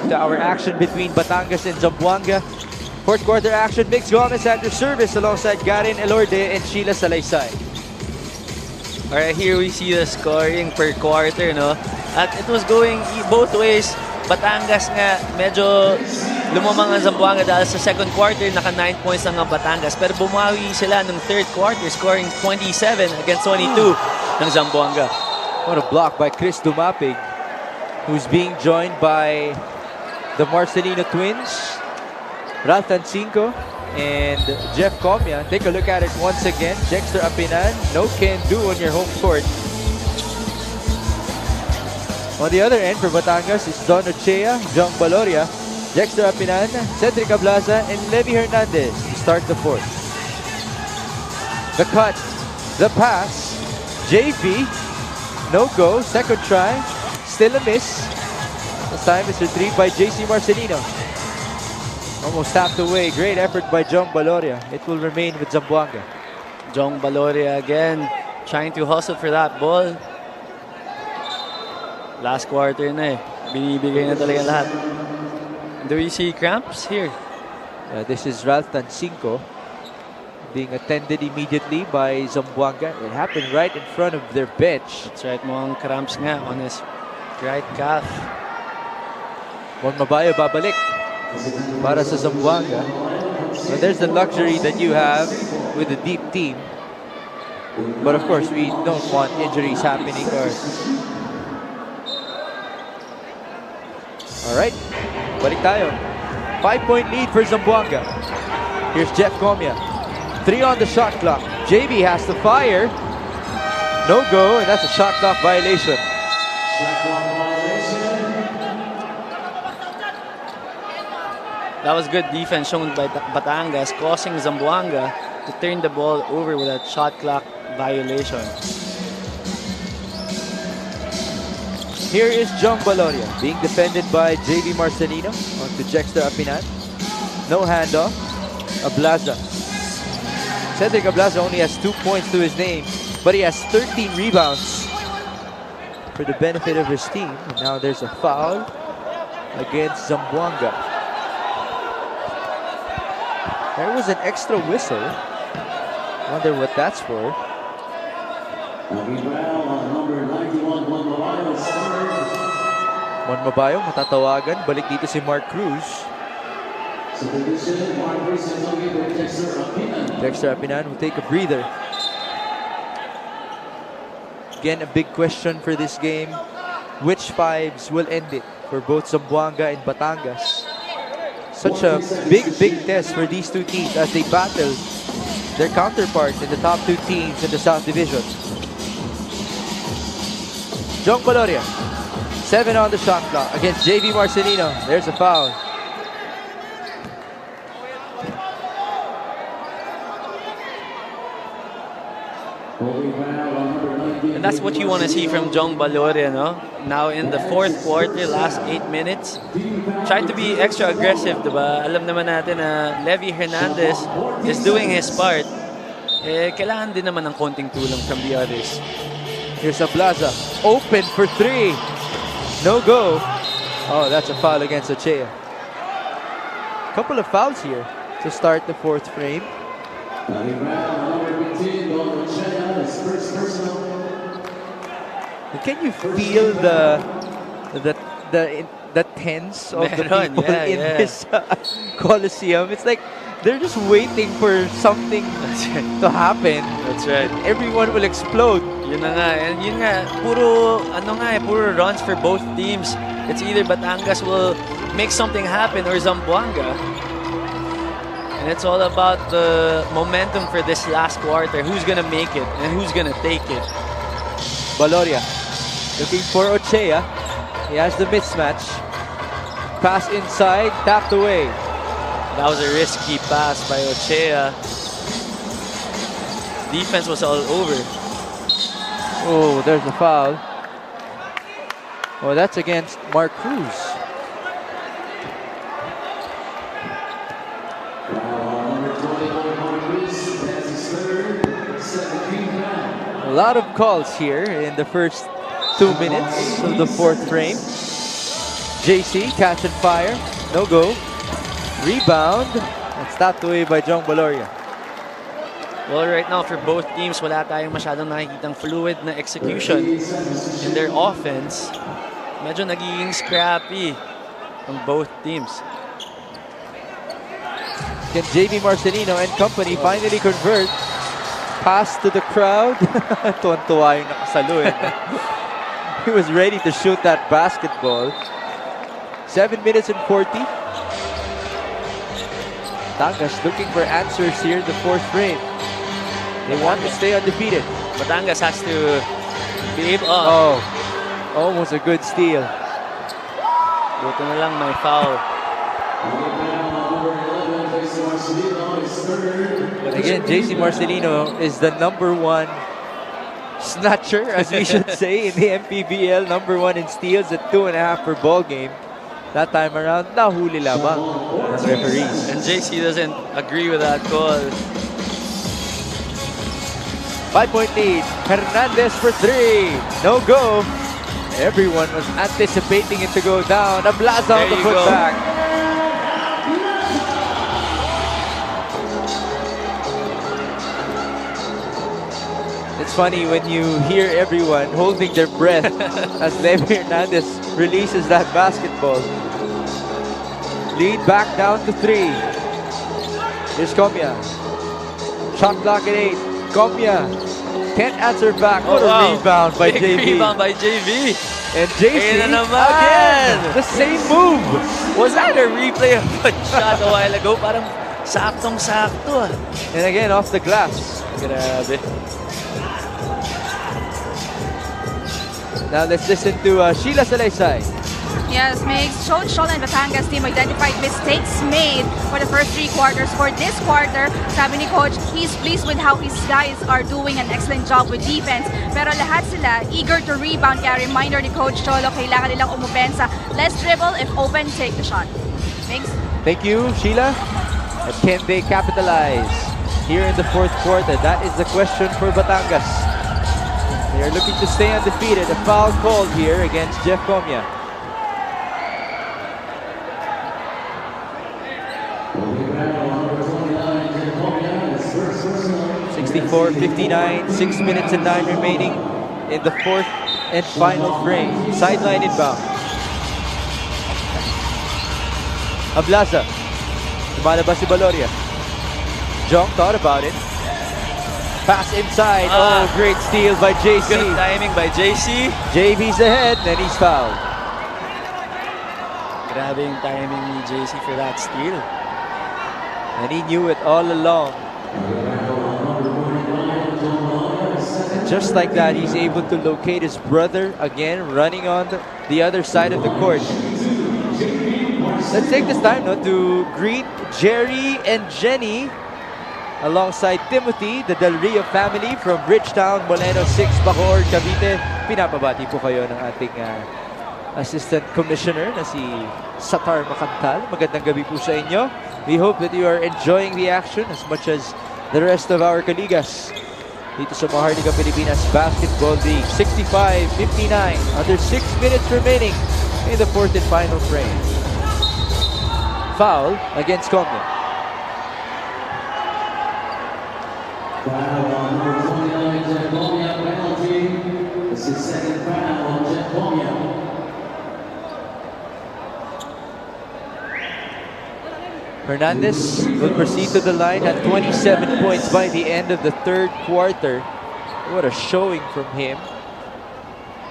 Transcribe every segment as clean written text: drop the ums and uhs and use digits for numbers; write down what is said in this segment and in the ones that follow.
to our action between Batangas and Zamboanga. Fourth quarter action, Mix Gomez at your service alongside Garin Elorde and Sheila Salaysay. Alright, here we see the scoring per quarter, no? At it was going both ways. Batangas nga, medyo lumamang ang Zamboanga dahil sa second quarter, naka 9 points lang ang Batangas. Pero bumawi sila ng third quarter, scoring 27 against 22 ng Zamboanga. What a block by Chris Dumapig, who's being joined by the Marcelino twins, Ralph Tancinco, and Jeff Comia. Take a look at it once again. Jexter Apinan, no can do on your home court. On the other end for Batangas is Don Ochea, Jong Baloria, Jexter Apinan, Cedric Ablaza, and Levi Hernandez to start the fourth. The cut, the pass, JP, no go, second try, still a miss. This time it's retrieved by JC Marcelino. Almost tapped away, great effort by Jong Baloria. It will remain with Zamboanga. Jong Baloria again, trying to hustle for that ball. Last quarter na eh. Binibigay na talaga lahat. Do we see cramps here? This is Ralph Tancinco being attended immediately by Zamboanga. It happened right in front of their bench. That's right, mukhang cramps nga on his right calf. Juan Mabayo babalik para sa Zamboanga. So there's the luxury that you have with a deep team. But of course, we don't want injuries happening. Alright, balik tayo. 5-point lead for Zamboanga. Here's Jeff Comia. 3 on the shot clock. JB has to fire. No go, and that's a shot clock violation. That was good defense shown by Batangas, causing Zamboanga to turn the ball over with a shot clock violation. Here is Jong Baloria being defended by JV Marcelino onto Jexter Apinan. No handoff. Ablaza. Cedric Ablaza only has 2 points to his name, but he has 13 rebounds for the benefit of his team. And now there's a foul against Zamboanga. There was an extra whistle. Wonder what that's for. Juan Mabayo, matatawagan. Balik dito si Mark Cruz. Dexter Apinan will take a breather. Again, a big question for this game. Which fives will end it for both Zamboanga and Batangas? Such a big test for these two teams as they battle their counterparts in the top 2 teams in the South Division. Jong Baloria, 7 on the shot clock against JV Marcelino. There's a foul. And that's what you want to see from Jong Baloria, no? Now in the fourth quarter, last 8 minutes, trying to be extra aggressive, diba? Alam naman natin na Levi Hernandez is doing his part. Eh, kailangan din naman ng konting tulong from the others. Here's Ablaza, open for 3. No go. Oh, that's a foul against Ochea. Couple of fouls here to start the fourth frame. Can you feel the tense of the people in this Coliseum? It's like they're just waiting for something to happen. That's right. Everyone will explode. Yun na nga. And yun nga, puro runs for both teams. It's either Batangas will make something happen or Zamboanga. And it's all about the momentum for this last quarter. Who's gonna make it and who's gonna take it? Baloria looking for Ochea. He has the mismatch. Pass inside, tapped away. That was a risky pass by Ochea. Defense was all over. Oh, there's a foul. Oh, that's against Mark Cruz. A lot of calls here in the first 2 minutes of the fourth frame. JC, catch and fire. No go. Rebound. And stopped away by Jong Baloria. Well, right now for both teams, wala tayong masyadong nakikitang fluid na execution in their offense. Medyo nagiging scrappy on both teams. Can JB Marcelino and company finally convert? Pass to the crowd. Tuwan-tuwa yung nakasalo eh. He was ready to shoot that basketball. 7 minutes and 40. Batangas looking for answers here in the fourth frame. They want to stay undefeated. Batangas has to be able... Oh, almost a good steal. Buto na lang may foul. But again, JC Marcelino is the #1 snatcher, as we should say, in the MPBL. #1 in steals at 2.5 per ball game. That time around, nahuli lamang ng referees. And JC doesn't agree with that call. 5-point lead. Hernandez for 3. No go. Everyone was anticipating it to go down. Ablaza on the putback. It's funny when you hear everyone holding their breath as Levi Hernandez releases that basketball. Lead back down to 3. Here's Comia. Shot clock at 8. Comia can't answer back. What a rebound by Big JV. rebound by JV. And JC Ayun na naman. again. The same move. Was that a replay of a shot a while ago? Parang saktong-sakto ah. And again, off the glass. Grabe. Now let's listen to Sheila Salaysay. Yes, makes Coach Sean and Batangas team identified mistakes made for the first 3 quarters. For this quarter, sabi ni Coach, he's pleased with how his guys are doing an excellent job with defense. Pero lahat sila eager to rebound. Kaya reminder ni Coach Cholo, kailangan nilang umupensa. Let's dribble, if open, take the shot. Thanks. Thank you, Sheila. And can they capitalize here in the fourth quarter? That is the question for Batangas. They are looking to stay undefeated. A foul called here against Jeff Comia. 64-59, 6 minutes and 9 remaining in the fourth and final frame. Sideline inbound. Ablaza. Lumalabas si Baloria. Jong thought about it. Pass inside. Oh, great steal by JC. Good timing by JC. JV's ahead, and he's fouled. Grabe yung timing ni JC for that steal. And he knew it all along. And just like that, he's able to locate his brother again, running on the other side of the court. Let's take this time to greet Jerry and Jenny alongside Timothy, the Del Rio family from Bridgetown, Moleno 6, Bacoor, Cavite. Pinapabati po kayo ng ating Assistant Commissioner na si Satar Makantal. Magandang gabi po sa inyo. We hope that you are enjoying the action as much as the rest of our kaligas dito sa Maharlika Pilipinas Basketball League. 65-59, under 6 minutes remaining in the fourth and final frame. Foul against Comia. Foul on number 29, Jeff Comia, penalty. This is second foul on Jeff Comia. Hernandez will proceed to the line at 27 points by the end of the third quarter. What a showing from him.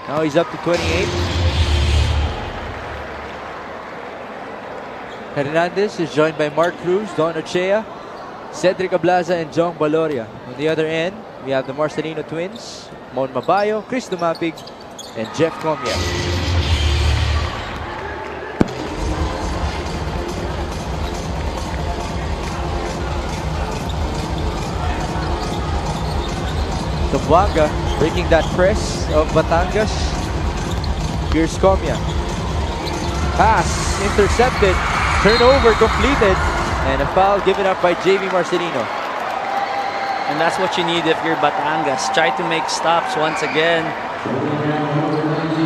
Now he's up to 28. Hernandez is joined by Mark Cruz, Don Ochea, Cedric Ablaza, and Jong Baloria. On the other end, we have the Marcelino twins, Mon Mabayo, Chris Dumapig, and Jeff Comia. Pampanga breaking that press of Batangas. Here's Comia. Pass intercepted. Turnover completed. And a foul given up by JV Marcelino. And that's what you need if you're Batangas. Try to make stops once again.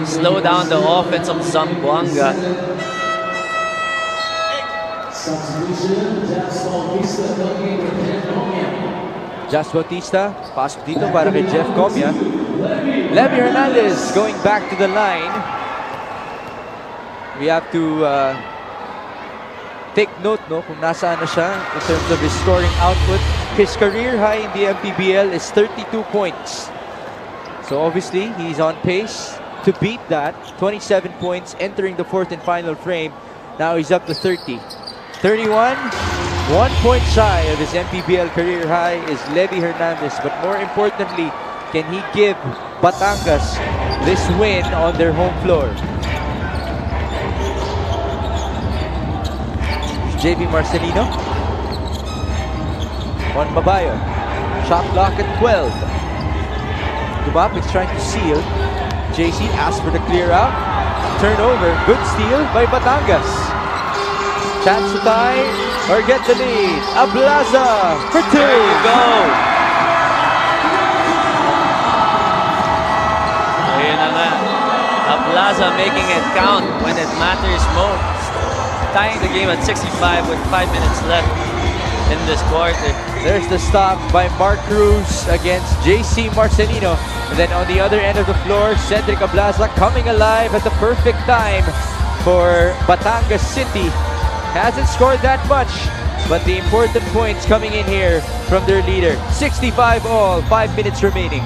slow down the offense of Zamboanga. Substitution, Jazz Bautista coming for Jeff Comia. Jazz Bautista, pasok dito para kay Jeff Comia. Levy Hernandez going back to the line. We have to take note kung nasaan na siya in terms of his scoring output. His career high in the MPBL is 32 points. So obviously, he's on pace to beat that. 27 points entering the fourth and final frame. Now he's up to 30. 31, 1 point shy of his MPBL career high is Levy Hernandez. But more importantly, can he give Batangas this win on their home floor? JV Marcelino. Juan Mabayo. Shot clock at 12. Dumap is trying to seal. JC asks for the clear out. Turnover. Good steal by Batangas. Chance to tie or get the lead. Ablaza for 2. There you go. Ayun na nga. Ablaza making it count when it matters most. Tying the game at 65 with 5 minutes left in this quarter. There's the stop by Mark Cruz against JC Marcelino. And then on the other end of the floor, Cedric Ablaza coming alive at the perfect time for Batangas City. Hasn't scored that much, but the important points coming in here from their leader. 65 all, 5 minutes remaining.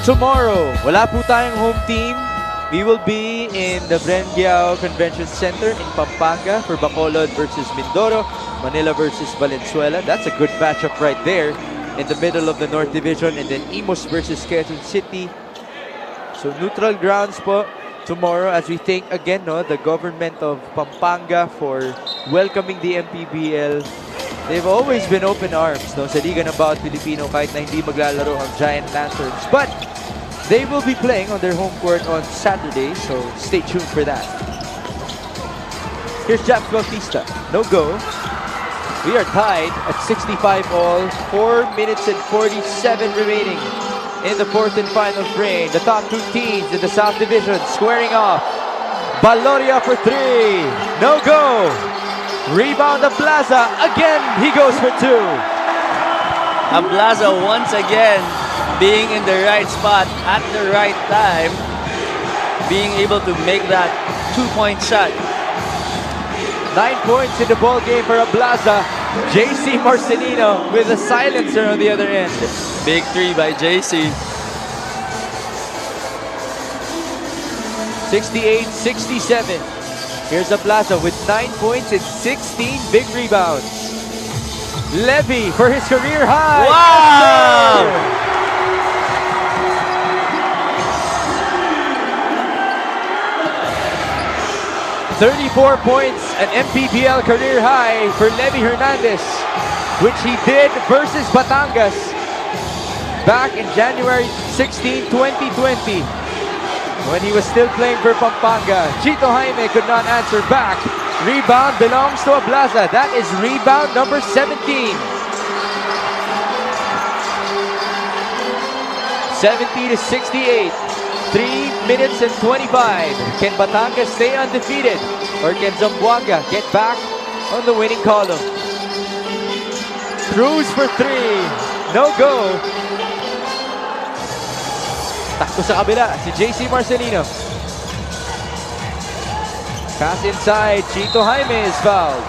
Tomorrow, wala po tayong home team. We will be in the Brengiao Convention Center in Pampanga for Bacolod versus Mindoro, Manila versus Valenzuela. That's a good matchup right there in the middle of the North Division. And then Imus versus Quezon City. So neutral grounds po tomorrow as we thank again the government of Pampanga for welcoming the MPBL. They've always been open arms sa Liga ng Bawat Pilipino kahit na hindi maglalaro ang Giant Lanterns. But they will be playing on their home court on Saturday, so stay tuned for that. Here's Japs Bautista. No go. We are tied at 65 all. 4 minutes and 47 remaining in the fourth and final frame. The top two teams in the South Division squaring off. Baloria for 3. No go. Rebound of Plaza. Again, he goes for 2. Ablaza once again being in the right spot at the right time, being able to make that 2-point shot. 9 points in the ball game for Ablaza. JC Marcelino with a silencer on the other end. Big 3 by JC. 68-67. Here's Ablaza with 9 points and 16 big rebounds. Levy for his career high. Wow! 34 points, an MPBL career high for Levy Hernandez, which he did versus Batangas back in January 16, 2020, when he was still playing for Pampanga. Chito Jaime could not answer back. Rebound belongs to Ablaza. That is rebound number 17. 70-68. 3 minutes and 25. Can Batangas stay undefeated? Or can Zamboanga get back on the winning column? Cruz for 3. No go. Takbo sa kabila si JC Marcelino. Pass inside. Chito Jaime is fouled.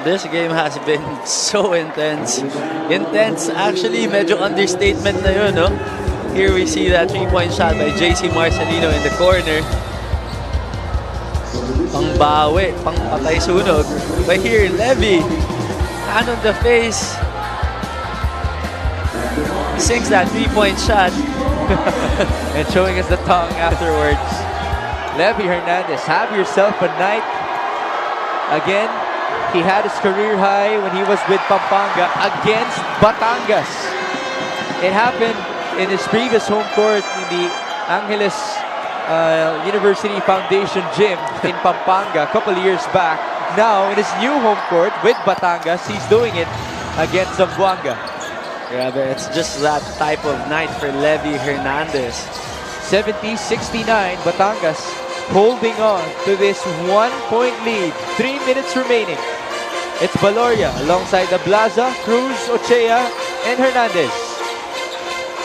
This game has been so intense. Intense, actually, medyo understatement na yun, no? Here we see that three-point shot by JC Marcelino in the corner. Pangbawi, pangpatay sunog. But here, Levy, hand on the face. Sinks that three-point shot. And showing us the tongue afterwards. Levy Hernandez, have yourself a night. Again, he had his career high when he was with Pampanga against Batangas. It happened in his previous home court in the Angeles University Foundation Gym in Pampanga a couple of years back. Now, in his new home court with Batangas, he's doing it against Zamboanga. Yeah, but it's just that type of night for Levy Hernandez. 70-69, Batangas holding on to this 1-point lead. 3 minutes remaining. It's Baloria alongside the Blaza, Cruz, Ochea, and Hernandez.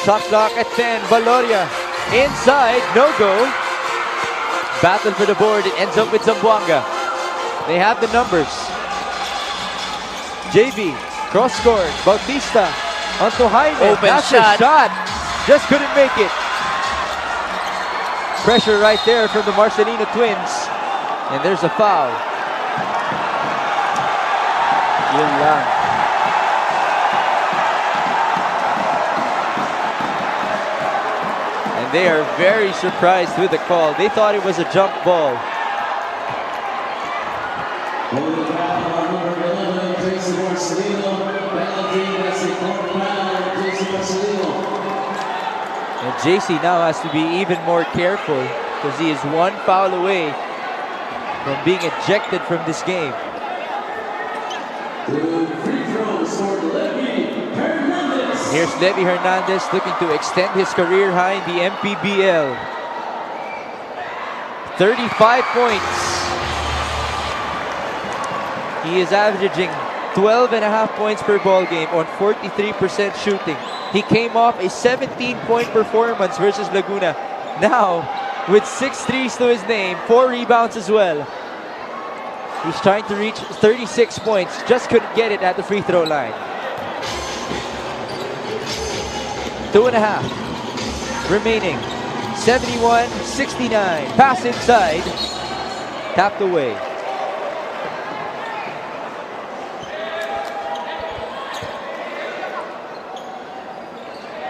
Shot clock at 10. Baloria inside, no go. Battle for the board. It ends up with Zamboanga. They have the numbers. JV, cross court. Bautista onto Jaime. Open That's shot. a shot. Just couldn't make it. Pressure right there from the Marcelino twins. And there's a foul. Yun lang. And they are very surprised with the call. They thought it was a jump ball. And JC now has to be even more careful because he is one foul away from being ejected from this game. Here's Levy Hernandez looking to extend his career high in the MPBL. 35 points. He is averaging 12.5 points per ball game on 43% shooting. He came off a 17-point performance versus Laguna. Now, with 6 threes to his name, 4 rebounds as well. He's trying to reach 36 points. Just couldn't get it at the free throw line. 2.5 remaining. 71-69. Pass inside. Tapped away.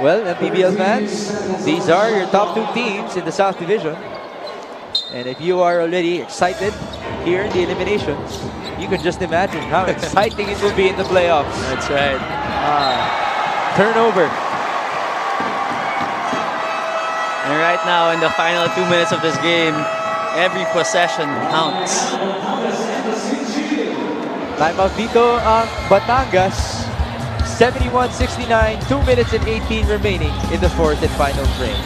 Well, MPBL fans, these are your top 2 teams in the South Division. And if you are already excited here in the eliminations, you can just imagine how exciting it will be in the playoffs. That's right. Turnover. And right now, in the final 2 minutes of this game, every possession counts. Timeout dito ang Batangas. 71-69, 2 minutes and 18 remaining in the 4th and final frame.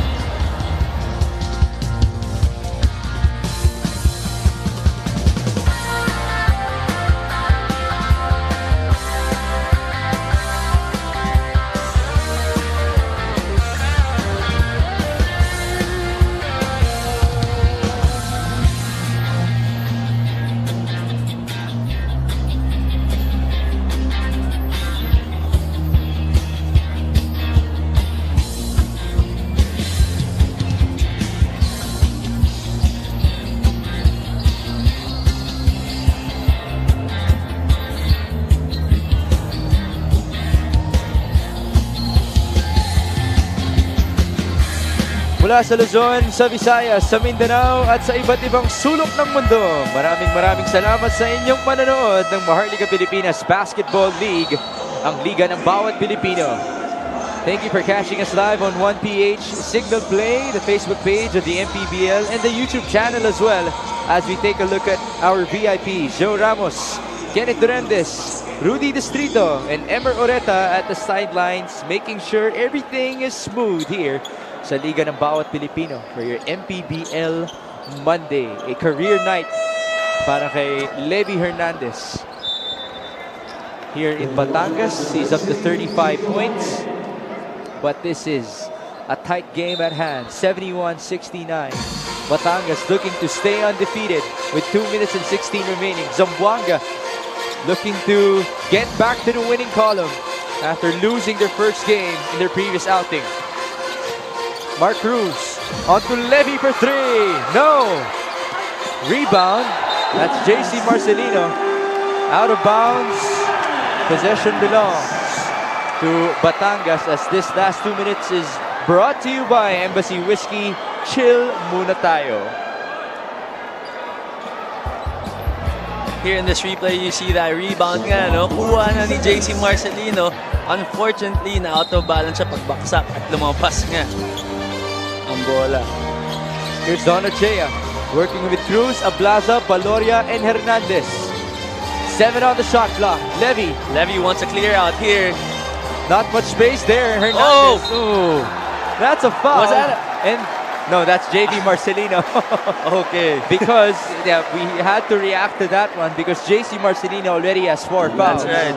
Mula sa Luzon, sa Visayas, sa Mindanao at sa iba't ibang sulok ng mundo. Maraming salamat sa inyong panonood ng Maharlika Pilipinas Basketball League, ang liga ng bawat Pilipino. Thank you for catching us live on 1PH Signal Play, the Facebook page of the MPBL, and the YouTube channel as well, as we take a look at our VIPs, Joe Ramos, Kenneth Durandes, Rudy Distrito, and Emer Oreta at the sidelines, making sure everything is smooth here sa Liga ng Bawat Pilipino for your MPBL Monday. A career night para kay Levy Hernandez. Here in Batangas, he's up to 35 points. But this is A tight game at hand, 71-69. Batangas looking to stay undefeated with 2 minutes and 16 remaining. Zamboanga looking to get back to the winning column after losing their first game in their previous outing. Mark Cruz onto Levy for three. No! Rebound. That's JC Marcelino. Out of bounds. Possession belongs to Batangas as this last 2 minutes is brought to you by Embassy Whiskey. Chill muna tayo. Here in this replay, you see that rebound nga, no? Kuha na ni JC Marcelino. Unfortunately, na out of balance siya pagbaksak at lumabas nga ang bola. Here's Don Ochea working with Cruz, Ablaza, Baloria, and Hernandez. 7 on the shot clock. Levy. Levy wants a clear out here. Not much space there. Hernandez. Oh! Ooh. That's a foul. Was that And no, that's JV Marcelino. Okay. Because yeah, we had to react to that one because JC Marcelino already has 4 fouls. That's right.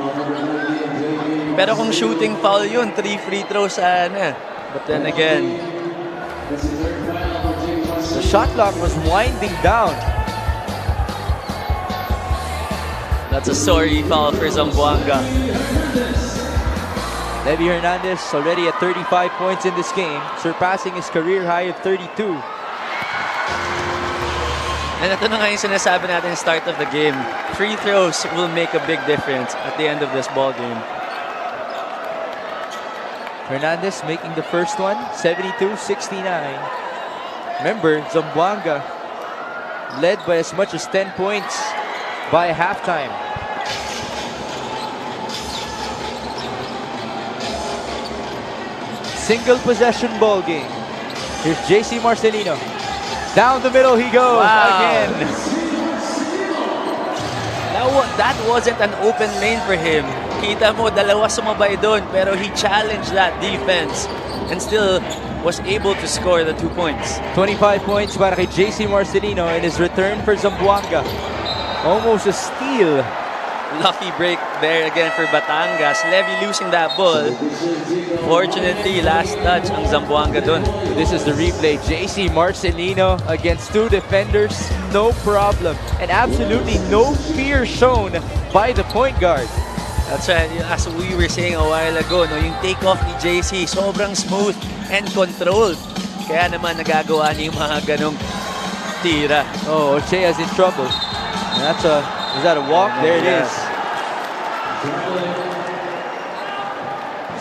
Pero kung shooting foul yun, 3 free throws sana. But then again, the shot clock was winding down. that's a sorry foul for Zamboanga. Levy Hernandez already at 35 points in this game, surpassing his career high of 32. And ito na nga yung sinasabi natin start of the game. Free throws will make a big difference at the end of this ball game. Hernandez making the first one, 72-69. Remember, Zamboanga led by as much as 10 points by halftime. Single possession ball game. Here's JC Marcelino. Down the middle he goes again. That wasn't an open lane for him. Kita mo, dalawa sumabay doon, pero he challenged that defense and still was able to score the 2 points. 25 points para kay JC Marcelino in his return for Zamboanga. Almost a steal. Lucky break there again for Batangas. Levy losing that ball. Fortunately, last touch ang Zamboanga dun. This is the replay. JC Marcelino against 2 defenders. No problem. And absolutely no fear shown by the point guard. That's right. As we were saying a while ago, no, yung takeoff ni JC, sobrang smooth and controlled. Kaya naman nagagawa niya yung mga ganong tira. Oh, Ochea's in trouble. And that's is that a walk? There it is.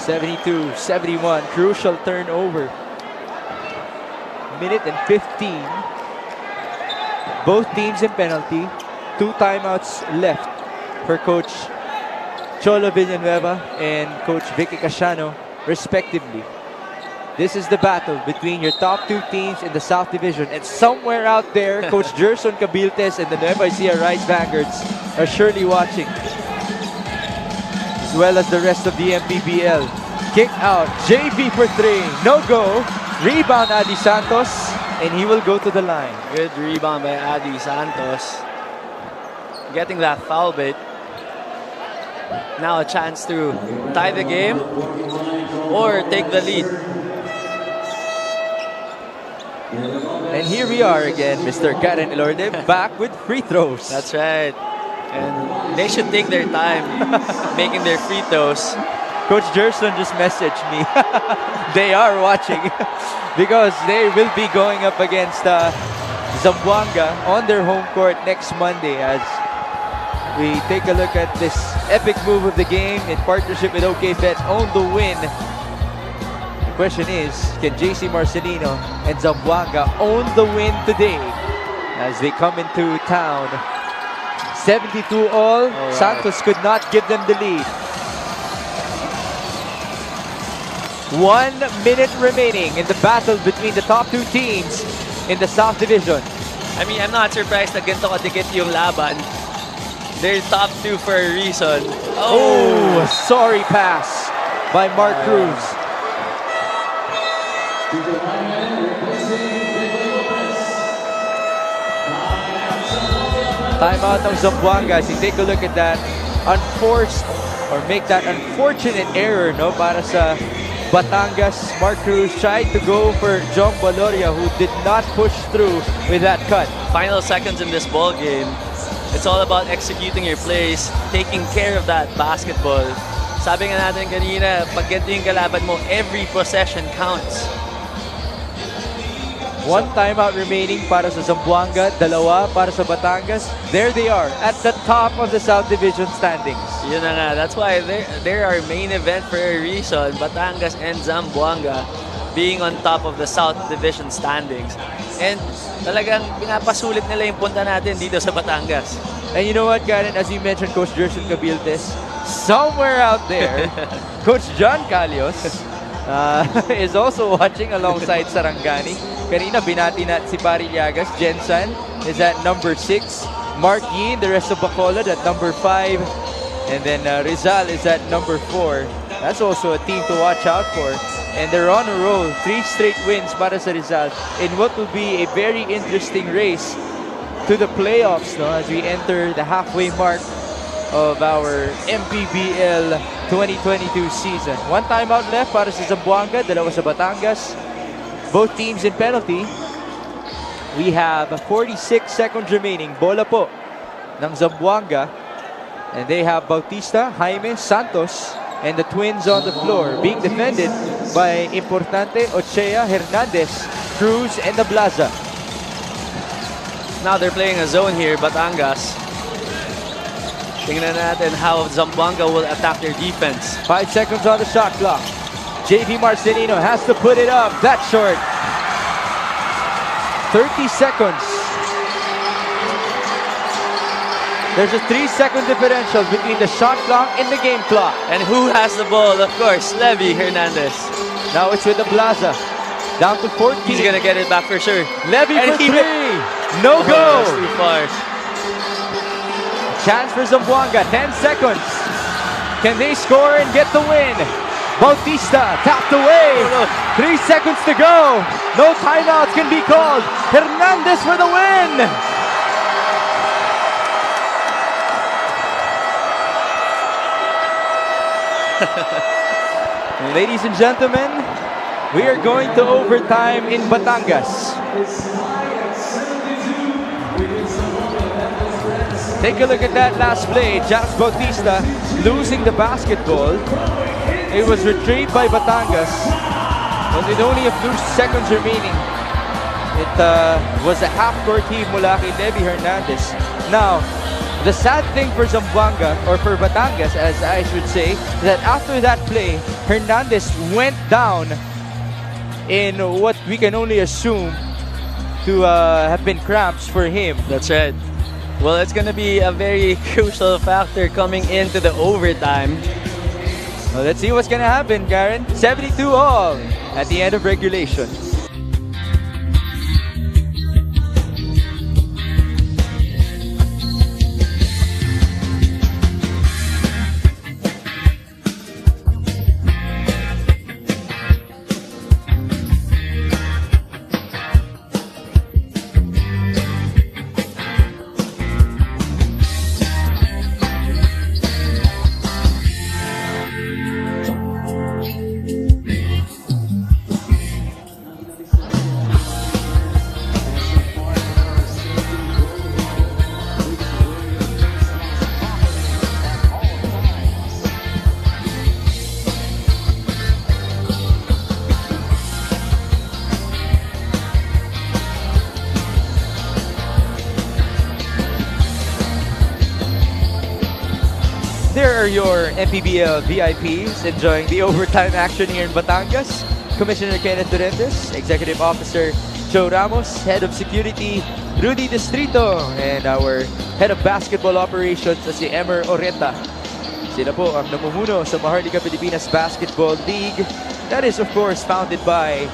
72-71. Crucial turnover. Minute and 15. Both teams in penalty. 2 timeouts left for Coach Cholo Villanueva and Coach Vicky Casiano, respectively. This is the battle between your top 2 teams in the South Division. And somewhere out there, Coach Gerson Cabiltes and the Nueva Ecija Rice Vanguards are surely watching. As well as the rest of the MPBL. Kick out. JV for 3. No go. Rebound Adi Santos. And he will go to the line. Good rebound by Adi Santos. Getting that foul bait. Now a chance to tie the game or take the lead. And here we are again, Mr. Karen Elorde, back with free throws. That's right. And they should take their time making their free throws. Coach Gerson just messaged me. They are watching because they will be going up against Zamboanga on their home court next Monday as we take a look at this epic move of the game in partnership with OKBet. Own the win. The question is, can JC Marcelino and Zamboanga own the win today as they come into town? 72 all. Right. Santos could not give them the lead. 1 minute remaining in the battle between the top 2 teams in the South Division. I mean, I'm not surprised na ganito kadikit yung laban. They're top 2 for a reason. Oh, a sorry pass by Mark Cruz. Timeout ng Zamboanga. As you take a look at that unforced or make that unfortunate error, no, para sa Batangas. Mark Cruz tried to go for Jong Baloria, who did not push through with that cut. Final seconds in this ball game. It's all about executing your plays, taking care of that basketball. Sabi nga natin kanina, pag ganito yung kalaban mo, every possession counts. One timeout remaining para sa Zamboanga, dalawa para sa Batangas. There they are at the top of the South Division standings. Yun na nga. That's why they're our main event for a reason. Batangas and Zamboanga being on top of the South Division standings. And talagang pinapasulit nila yung punta natin dito sa Batangas. And you know what, Karen, as you mentioned, Coach Jerson Cabiltes, somewhere out there, Coach John Calios is also watching alongside Sarangani. Kanina, binati na si Parillagas. Jensen is at number 6. Mark Yin, the rest of Bacolod at number 5. And then Rizal is at number 4. That's also a team to watch out for. And they're on a roll. 3 straight wins para sa Rizal in what will be a very interesting race to the playoffs, no, as we enter the halfway mark of our MPBL 2022 season. One timeout left para sa Zamboanga, dalawa sa Batangas. Both teams in penalty. We have 46 seconds remaining. Bola po ng Zamboanga. And they have Bautista, Jaime, Santos, and the twins on the floor, being defended by Importante, Ochea, Hernandez, Cruz, and the Blaza. Now they're playing a zone here, Batangas. Tingnan natin how Zamboanga will attack their defense. 5 seconds on the shot clock. JV Marcelino has to put it up. That's short. 30 seconds. There's a 3-second differential between the shot clock and the game clock. And who has the ball? Of course, Levy Hernandez. Now it's with the Blaza. Down to 14. He's gonna get it back for sure. Levy And for he 3. No go. That's too far. Chance for Zamboanga. 10 seconds. Can they score and get the win? Bautista tapped away. 3 seconds to go. No timeouts can be called. Hernandez for the win. Ladies and gentlemen, we are going to overtime in Batangas. Take a look at that last play. Jax Bautista losing the basketball. It was retrieved by Batangas, but with only a few seconds remaining. It was a half-court heave mula kay Levy Hernandez. Now, the sad thing for Zamboanga, or for Batangas as I should say, is that after that play, Hernandez went down in what we can only assume to have been cramps for him. That's right. Well, it's going to be a very crucial factor coming into the overtime. Well, let's see what's going to happen, Karen. 72 all at the end of regulation. There are your MPBL VIPs enjoying the overtime action here in Batangas. Commissioner Kenneth Durentes, Executive Officer Joe Ramos, Head of Security Rudy Distrito, and our Head of Basketball Operations si Emer Oreta. Sila po ang namumuno sa Maharlika Pilipinas Basketball League. That is of course founded by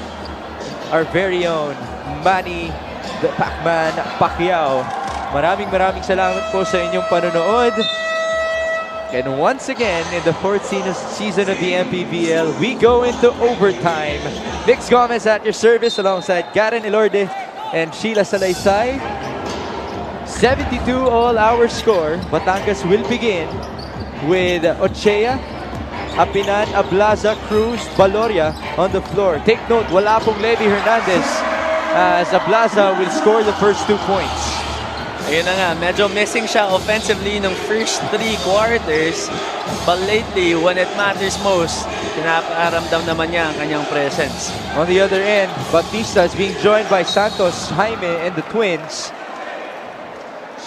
our very own Manny the Pacman Pacquiao. Maraming salamat po sa inyong panonood. And once again, in the 4th season of the MPBL, we go into overtime. Vix Gomez at your service alongside Karen Elorde and Sheila Salaysay. 72 all our score. Batangas will begin with Ochea, Apinan, Ablaza, Cruz, Baloria on the floor. Take note, wala pong Levy Hernandez as Ablaza will score the first 2 points. Ayun na nga, medyo missing siya offensively ng first 3 quarters. But lately, when it matters most, pinaparamdam naman niya ang kanyang presence. On the other end, Bautista is being joined by Santos, Jaime, and the Twins.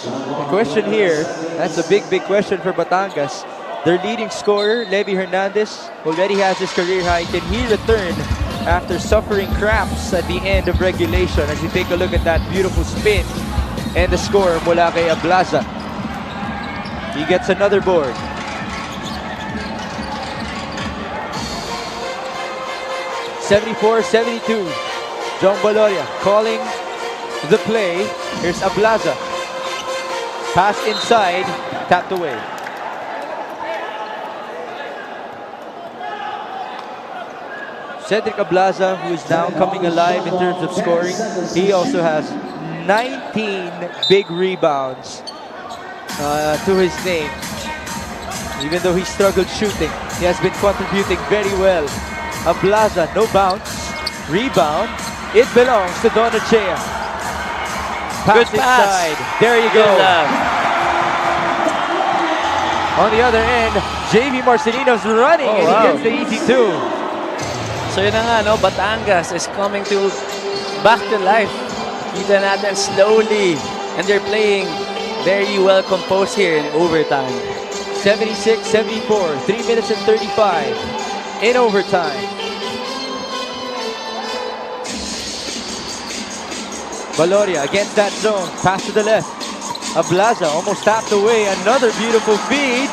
The question here, that's a big question for Batangas. Their leading scorer, Levy Hernandez, already has his career high. Can he return after suffering cramps at the end of regulation? As we take a look at that beautiful spin and the score mula kay Ablaza. He gets another board. (74-72). John Baloria calling the play. Here's Ablaza. Pass inside, tapped away. Cedric Ablaza, who is now coming alive in terms of scoring, he also has 19 big rebounds to his name. Even though he struggled shooting, he has been contributing very well. Ablaza, no bounce, rebound. It belongs to Donachea. Pass Good pass. inside. There you go. On the other end, JV Marcelino's running and he gets the easy 2. So yun na nga, no? Batangas is coming to back to life. Kita natin slowly. And they're playing very well composed here in overtime. 76-74, 3 minutes and 35 in overtime. Baloria against that zone, pass to the left. Ablaza almost tapped away, another beautiful feed.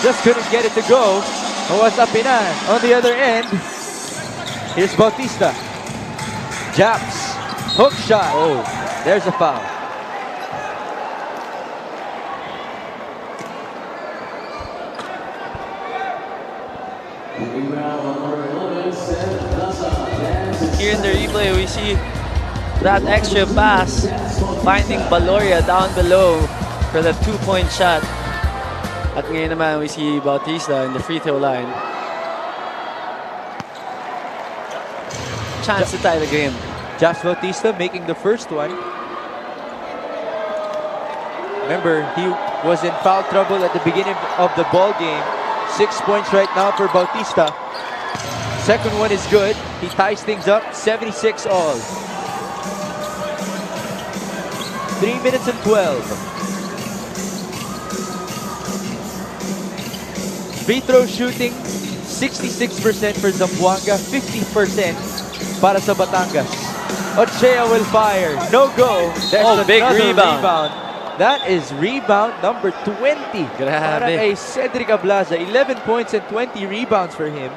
Just couldn't get it to go. It was Apinan on the other end. Here's Bautista. Japs, hook shot. Oh, there's a foul. Here in the replay, we see that extra pass finding Baloria down below for the 2-point shot. At ngayon naman, we see Bautista in the free throw line. Chance to tie the game. Josh Bautista making the first one. Remember, he was in foul trouble at the beginning of the ball game. 6 points right now for Bautista. Second one is good. He ties things up, 76 all. 3 minutes and 12. Free throw shooting, 66% for Zamboanga, 50% para sa Batangas. Ochea will fire. No go. There's big another rebound. That is rebound number 20. Para kay Cedric Ablaza. 11 points and 20 rebounds for him.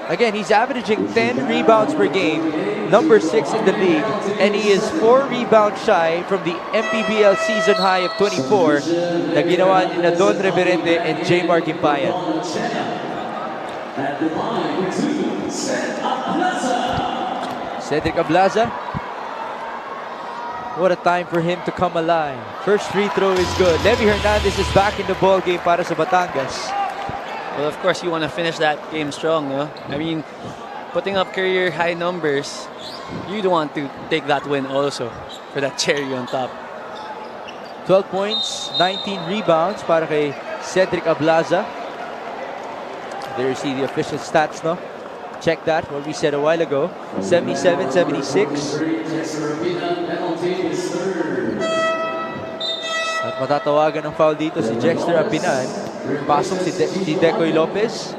Again, he's averaging 10 rebounds per game. Number 6 in the league. And he is 4 rebounds shy from the MPBL season high of 24 na ginawa ni Don Reverente and J. Mark Impayan. Cedric Ablaza. What a time for him to come alive. First free throw is good. Levy Hernandez is back in the ball game para sa Batangas. Well, of course, you want to finish that game strong, no? I mean, putting up career high numbers, you'd want to take that win also for that cherry on top. 12 points, 19 rebounds para kay Cedric Ablaza. There you see the official stats, no? Check that, what we said a while ago. 77-76. At matatawagan ng foul dito si Jexter Apinan. Pasok si Decoy Lopez.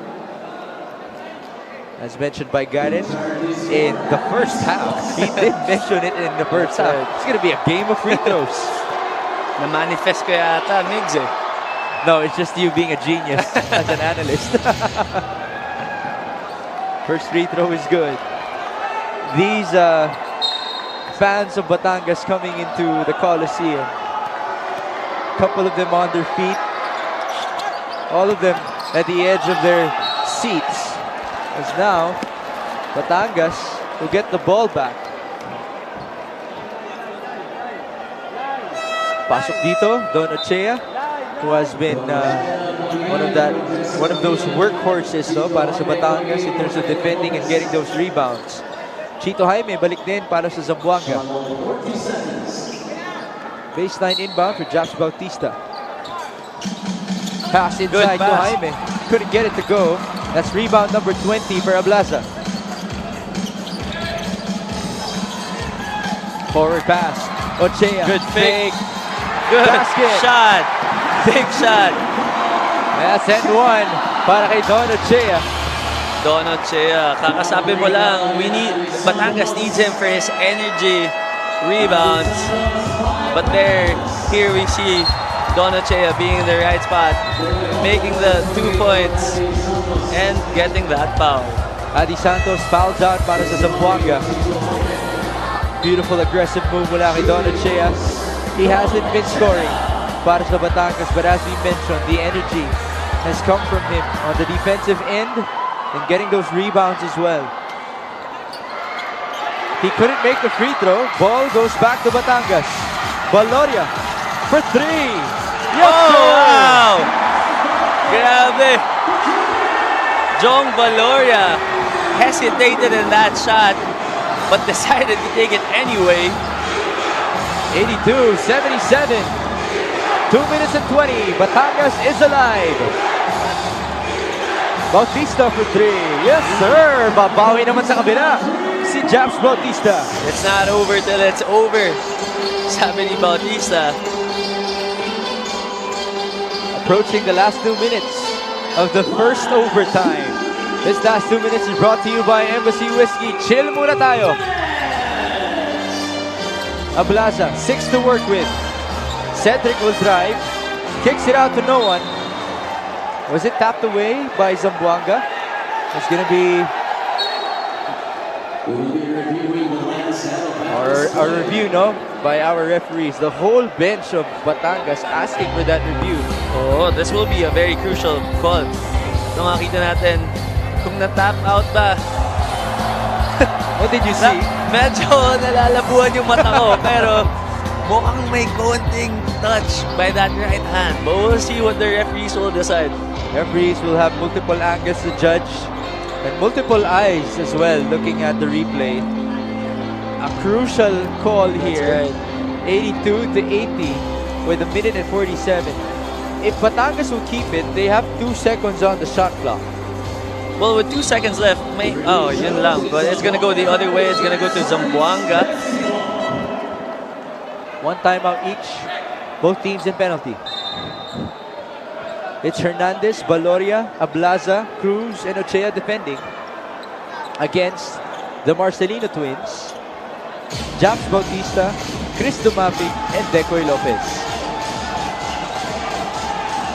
As mentioned by Garen in the first half. He did mention it in the first half. It's going to be a game of free throws. Na-manifest ko yata, Migs eh. No, it's just you being a genius as an analyst. First free throw is good. These fans of Batangas coming into the Coliseum. Couple of them on their feet. All of them at the edge of their seats. As now, Batangas will get the ball back. Pasok dito, Don Ochea, who has been one of those workhorses, no, para sa Batangas in terms of defending and getting those rebounds. Chito Jaime balik din para sa Zamboanga. Baseline inbound for Japs Bautista. Pass inside to Jaime. Couldn't get it to go. That's rebound number 20 for Ablaza. Forward pass. Ochea. Good fake. Big Good basket. shot. Big shot. That's and one para kay Don Ochea. Don Ochea, kakasabi mo lang, Batangas needs him for his energy rebounds. But here we see Don Ochea being in the right spot, making the 2 points, and getting that foul. Adi Santos fouls out para sa Zamboanga. Beautiful aggressive move mula kay Don Ochea. He hasn't been scoring para sa Batangas, but as we mentioned, the energy has come from him on the defensive end and getting those rebounds as well. He couldn't make the free throw. Ball goes back to Batangas. Valoria for three. Yes, Oh, sir! wow! Grabe! Jong Valoria hesitated in that shot, but decided to take it anyway. 82-77. 2 minutes and 20. Batangas is alive. Bautista for three. Yes, sir. Babawi naman sa kabila si Japs Bautista. It's not over till it's over, sabi ni Bautista. Approaching the last 2 minutes of the first overtime. This last 2 minutes is brought to you by Embassy Whiskey. Chill muna tayo. Ablaza, 6 to work with. Cedric will drive. Kicks it out to no one. Was it tapped away by Zamboanga? It's going to be our review, no? By our referees. The whole bench of Batangas asking for that review. Oh, this will be a very crucial call. So makita natin kung na-tap out ba. What did you see? Medyo nalalabuhan yung mata ko, pero mukhang may konting touch by that right hand. But we'll see what the referees will decide. Referees will have multiple angles to judge and multiple eyes as well looking at the replay. A crucial call here. Right. 82-80 with a minute and 47. If Batangas will keep it, they have 2 seconds on the shot clock. Well, with 2 seconds left, yun lang. But it's gonna go the other way. It's gonna go to Zamboanga. 1 timeout each. Both teams in penalty. It's Hernandez, Valoria, Ablaza, Cruz, and Ochea defending against the Marcelino twins. Japs Bautista, Chris Dumapic, and Decoy Lopez.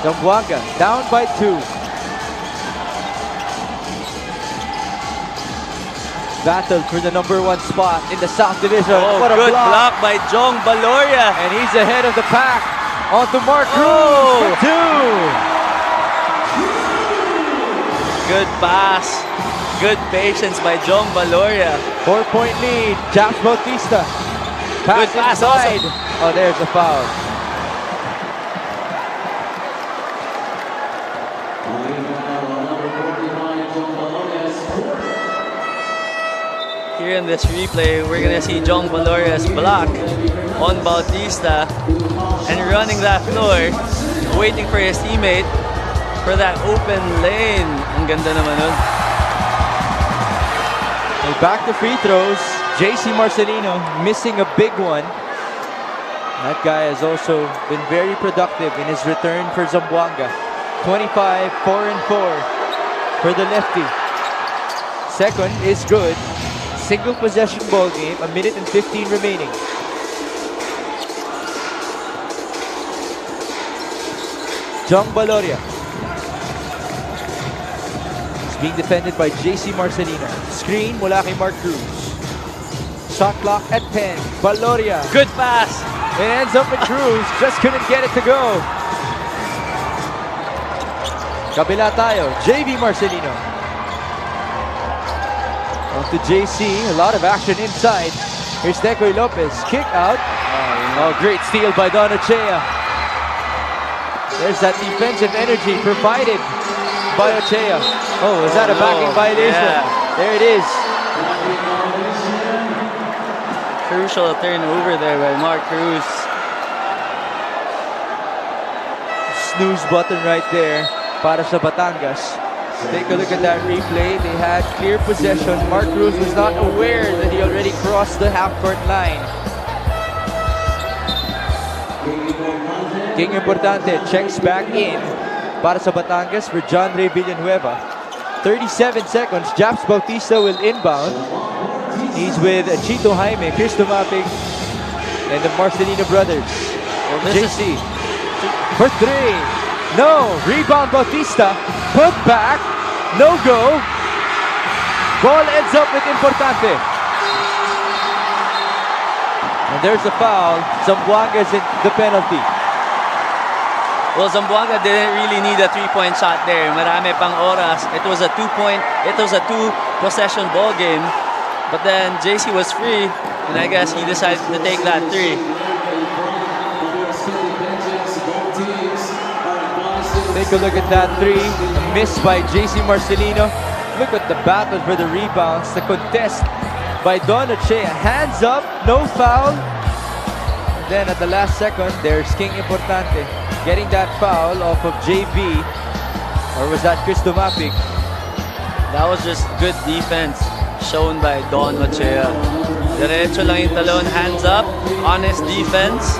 Zamboanga down by 2. Battle for the number 1 spot in the South Division. Oh, what a good block. block by Jong Valoria. And he's ahead of the pack. On to Mark Cruz Oh. for 2. Good pass. Good patience by Jong Valoria. 4-point lead. Japs Bautista. Pass Good pass inside. Oh, there's a foul. Here in this replay, we're gonna see Jong Valoria's block on Bautista and running that floor, waiting for his teammate for that open lane. Ang ganda naman nun. And back to free throws. JC Marcelino missing a big one. That guy has also been very productive in his return for Zamboanga. 25, 4 and 4 for the lefty. Second is good. Single possession ball game, a minute and 15 remaining. Jong Valoria. It's being defended by JC Marcelino. Screen mula kay Mark Cruz. Shot clock at 10. Valoria. Good pass. It ends up with Cruz. Just couldn't get it to go. Kabila tayo. JV Marcelino. On to JC. A lot of action inside. Here's Decoy Lopez. Kick out. Oh, great steal by Don Ochea. There's that defensive energy provided by Ochea. Oh, is that a backing violation? Yeah. There it is. Crucial turnover there by Mark Cruz. Snooze button right there para sa Batangas. Take a look at that replay. They had clear possession. Mark Cruz was not aware that he already crossed the half-court line. King Importante checks back in para sa Batangas for John Ray Villanueva. 37 seconds. Japs Bautista will inbound. He's with Chito Jaime, Chris Dumapig, and the Marcelino brothers. Well, this JC for three. No. Rebound Bautista. Put back. No go. Ball ends up with Importante. And there's a foul. Zamboanga's in the penalty. Well, Zamboanga didn't really need a three-point shot there. Marami pang oras. It was a two-possession ball game. But then JC was free, and I guess he decided to take that three. Take a look at that three. A miss by JC Marcelino. Look at the battle for the rebounds. The contest by Don Ochea. Hands up, no foul. And then at the last second, there's King Importante getting that foul off of JB. Or was that Chris Dumapig? That was just good defense shown by Don Ochea. Diretso lang yung talon, hands up, honest defense.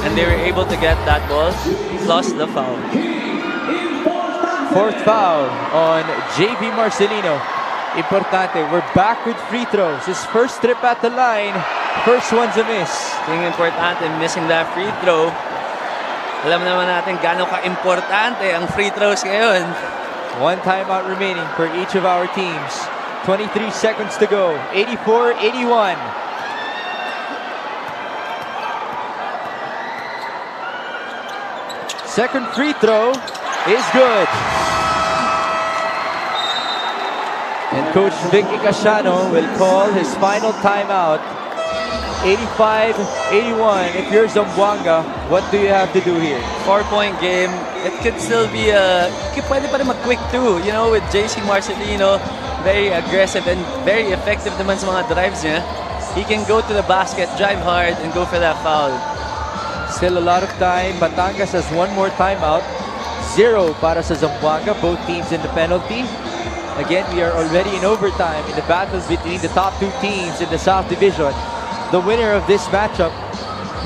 And they were able to get that ball, plus the foul. Fourth foul on JB Marcelino. Importante, we're back with free throws. His first trip at the line, first one's a miss. King Importante missing that free throw. Alam naman natin gaano ka-importante ang free throws ngayon. One timeout remaining for each of our teams. 23 seconds to go. 84-81. Second free throw is good. And Coach Vic Icasiano will call his final timeout. 85-81. If you're Zamboanga, what do you have to do here? 4-point game. It could still be pwede pa rin mag-quick too. You know, with JC Marcelino, very aggressive and very effective naman sa mga drives niya. He can go to the basket, drive hard, and go for that foul. Still a lot of time. Batangas has one more timeout. 0 para sa Zamboanga. Both teams in the penalty. Again, we are already in overtime in the battles between the top two teams in the South Division. The winner of this matchup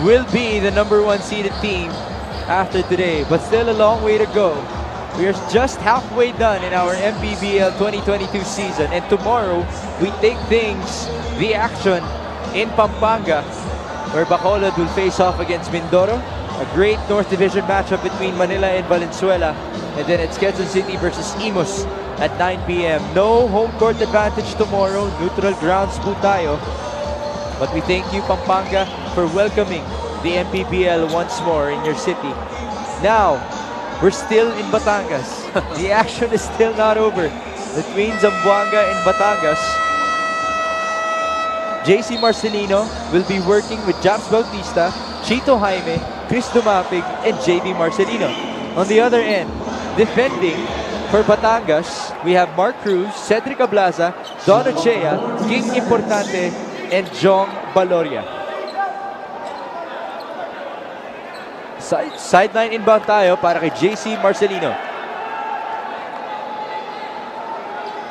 will be the #1 seeded team after today. But still a long way to go. We are just halfway done in our MPBL 2022 season. And tomorrow, we take the action in Pampanga, where Bacolod will face off against Mindoro. A great North Division matchup between Manila and Valenzuela. And then it's Quezon City versus Imus at 9 p.m. No home court advantage tomorrow. Neutral grounds po tayo. But we thank you, Pampanga, for welcoming the MPBL once more in your city. Now, we're still in Batangas. The action is still not over between Zamboanga and Batangas. JC Marcelino will be working with Japs Bautista, Chito Jaime, Chris Dumapig, and JB Marcelino. On the other end, defending for Batangas, we have Mark Cruz, Cedric Ablaza, Don Ochea, King Importante, and Jong Baloria. Sideline inbound tayo para kay JC Marcelino.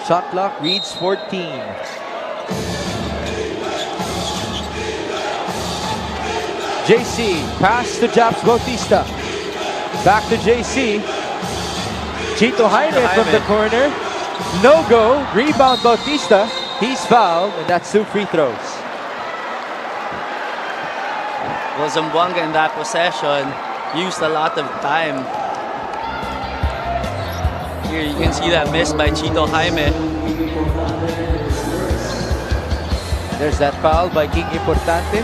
Shot clock reads 14. JC, pass to Japs Bautista. Back to JC. Chito Jaime from the corner. No go. Rebound Bautista. He's fouled, and that's 2 free throws. Well, Zamboanga in that possession used a lot of time. Here you can see that miss by Chito Jaime. There's that foul by King Importante.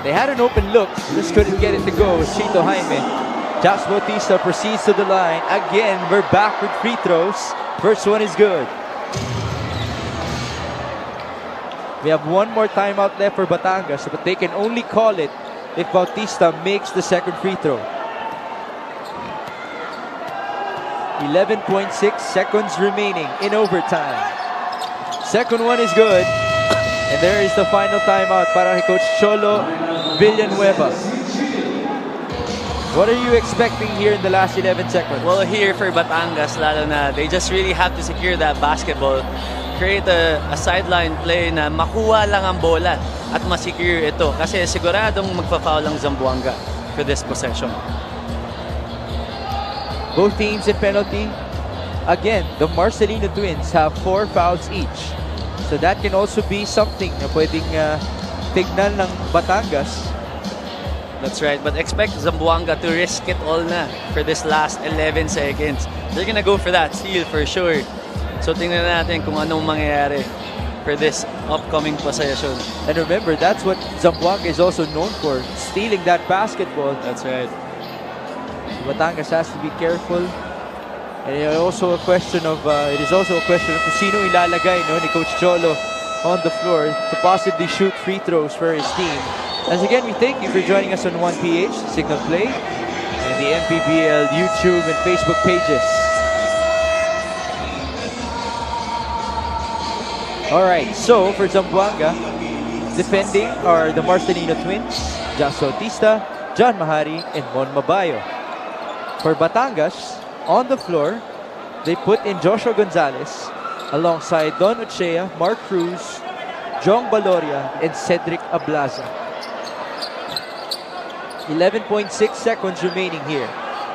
They had an open look, just couldn't get it to go with Chito Jaime. Japs Bautista proceeds to the line. Again, we're back with free throws. First one is good. We have one more timeout left for Batangas, but they can only call it if Bautista makes the second free throw. 11.6 seconds remaining in overtime. Second one is good. And there is the final timeout para kay Coach Cholo Villanueva. What are you expecting here in the last 11 seconds? Well, here for Batangas, lalo na, they just really have to secure that basketball. Create a sideline play na makuha lang ang bola at masecure ito. Kasi siguradong magpa-foul ang Zamboanga for this possession. Both teams in penalty. Again, the Marcelino twins have 4 fouls each. So that can also be something na pwedeng tignan ng Batangas. That's right, but expect Zamboanga to risk it all na for this last 11 seconds. They're gonna go for that steal for sure. So tingnan natin kung anong mangyayari for this upcoming possession. And remember, that's what Zamboanga is also known for, stealing that basketball. That's right. Batangas has to be careful. And it is also a question of kung sino ilalagay ni Coach Cholo on the floor to possibly shoot free throws for his team. As again, we thank you for joining us on 1PH, Signal Play, and the MPBL YouTube and Facebook pages. Alright, so for Zamboanga, defending are the Marcelino twins, Jas Bautista, John Mahari, and Mon Mabayo. For Batangas, on the floor, they put in Joshua Gonzalez alongside Don Ochea, Mark Cruz, Jong Baloria, and Cedric Ablaza. 11.6 seconds remaining here.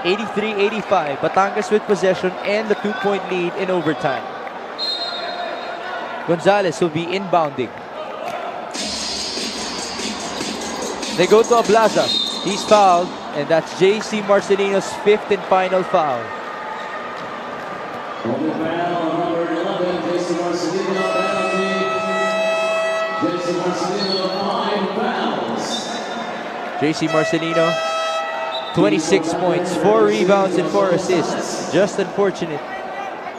83-85. Batangas with possession and the 2-point lead in overtime. Gonzalez will be inbounding. They go to Ablaza. He's fouled, and that's JC Marcelino's 5th and final foul. Number 11, JC Marcelino, penalty. JC Marcelino, 5 fouls. JC Marcelino, 26 points, 4 rebounds, and 4 assists. Just unfortunate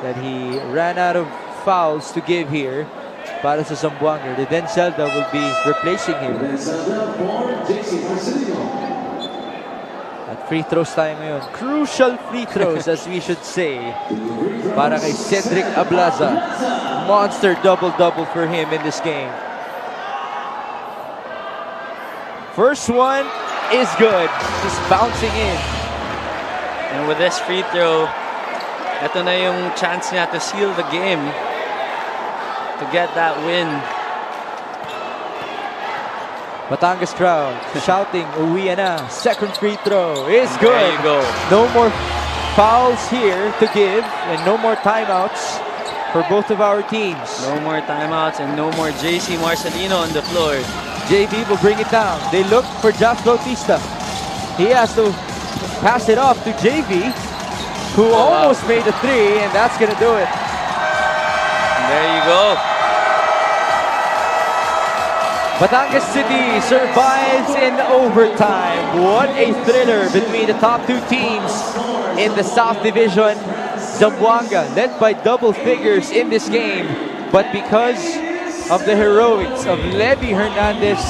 that he ran out of fouls to give here para sa Zamboanga. The Denzelda will be replacing him. Denzelda for JC Marcelino. At free throws tayo ngayon. Crucial free throws, as we should say, para kay Cedric Ablaza. Monster double-double for him in this game. First one is good. Just bouncing in. And with this free throw, ito na yung chance niya to seal the game, to get that win. Batangas crowd shouting, uwi na. Second free throw is good. There you go. No more fouls here to give and no more timeouts for both of our teams. No more timeouts and no more JC Marcelino on the floor. JV will bring it down. They look for Jas Bautista. He has to pass it off to JV, who almost made a 3, and that's going to do it. There you go. Batangas City survives in overtime. What a thriller between the top 2 teams in the South Division. Zamboanga led by double figures in this game, but because of the heroics of Levy Hernandez,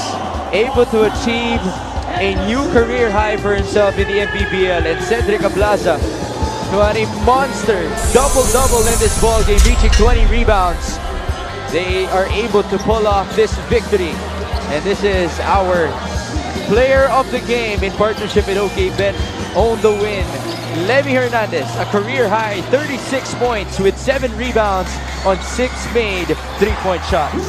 able to achieve a new career high for himself in the MPBL, and Cedric Ablaza, who had a monster double-double in this ball game, reaching 20 rebounds. They are able to pull off this victory, and this is our player of the game in partnership with OK Bet. Own the win. Levy Hernandez, a career high 36 points with 7 rebounds on 6 made 3-point shots.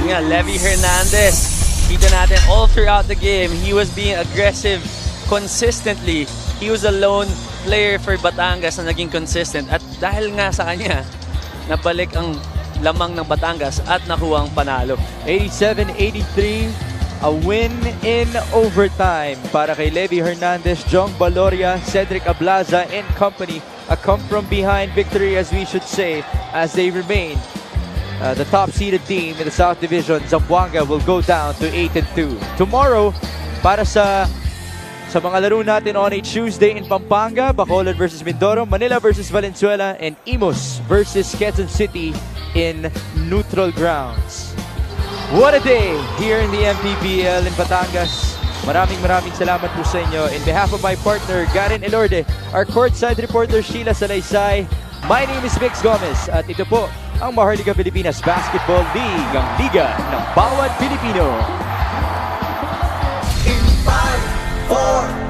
Yun nga, Levy Hernandez, kita natin all throughout the game, he was being aggressive consistently. He was a lone player for Batangas na naging consistent. At dahil nga sa kanya, nabalik ang lamang ng Batangas at nakuha ang panalo. 87-83. A win in overtime para kay Levy Hernandez, Jong Baloria, Cedric Ablaza, and company. A come-from-behind victory, as we should say, as they remain the top-seeded team in the South Division. Zamboanga will go down to 8-2. Tomorrow, para sa mga laro natin on a Tuesday in Pampanga, Bacolod versus Mindoro, Manila versus Valenzuela, and Imus versus Quezon City in neutral grounds. What a day here in the MPBL in Batangas. Maraming salamat po sa inyo. In behalf of my partner, Garen Elorde, our courtside reporter, Sheila Salaysay, my name is Mix Gomez at ito po ang Maharlika Pilipinas Basketball League, ang liga ng bawat Pilipino. In 5, 4,